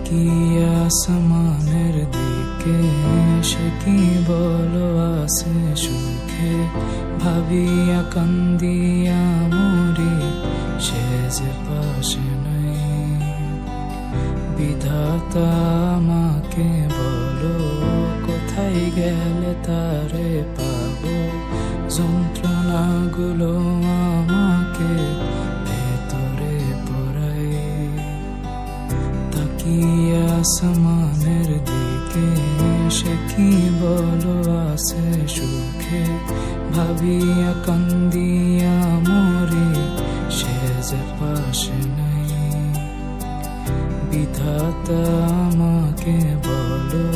তাকিয়ে আসমানের দিকে সে কি বলো আছে সুখে ভাবিয়া কান্দিয়া মরি সে যে পাশে নাই। বিধাতা আমাকে বলো কোথায় গেলে তারে পাবো, যন্ত্রণাগুলো আমাকে ভেতরে পড়াই। তাকিয়ে আসমানের দিকে সে কি বলো আছে সুখে ভাবিয়া কান্দিয়া মরি সে যে পাশে নাই। বিধাতা আমাকে বলো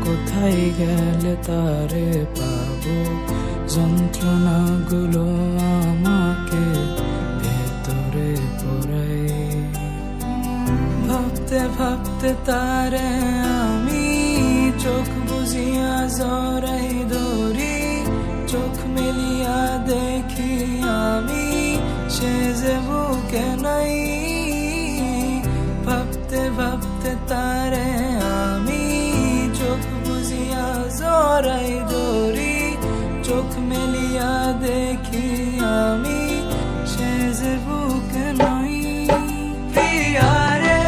কোথায় গেলে তারে পাবো, যন্ত্রণাগুলো আমাকে ভেতরে পড়াই। ভাবতে ভাবতে তারে আমি চোখ বুঝিয়া জড়াই ধরি, চোখ মেলিয়া দেখি আমি সে যে বুকে নাই। ভাবতে ভাবতে তারে আমি চোখ বুঝিয়া জড়াই ধরি, চোখ মেলিয়া দেখি আমি সে যে বুকে নাই। প্রিয়া রে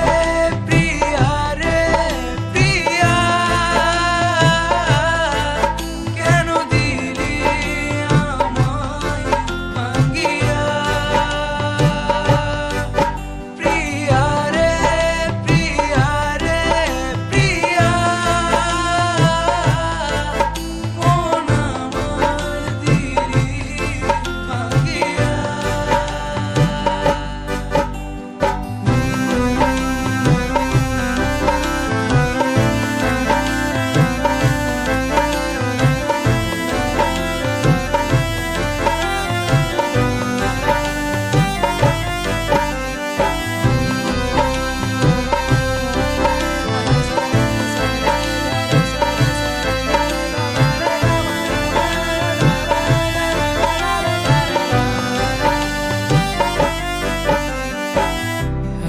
প্রিয়া রে প্রিয়া, কেন দিলি আমায় ভাঙিয়া। প্রিয়া রে প্রিয়া রে প্রিয়া, মন আমার দিলি ভাঙিয়া।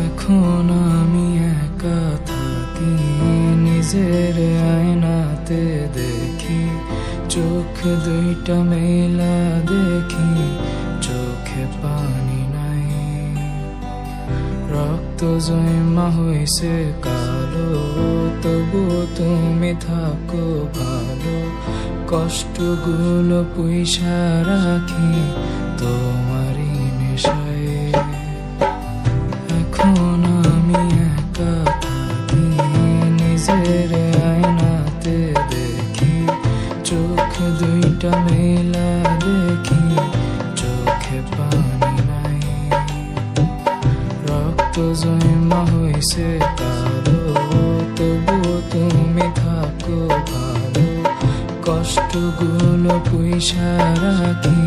এখন আমি একা থাকি, নিজের আয়নাতে দেখি, চোখ দুইটা মেলা দেখি, চোখে পানি নাই। রক্ত জমা হইছে কালো, তবু তুমি থাকো ভালো, কষ্টগুলো পুইসা রাখি তোমারই নেশায়। এখন আমি একা থাকি, নিজের আয়নাতে দেখি, চোখ দুইটা মেলা দেখি, চোখে পানি নাই। রক্ত জমা হইছে কালো, তবু তুমি থাকো ভালো, কষ্টগুলো পুইসা রাখি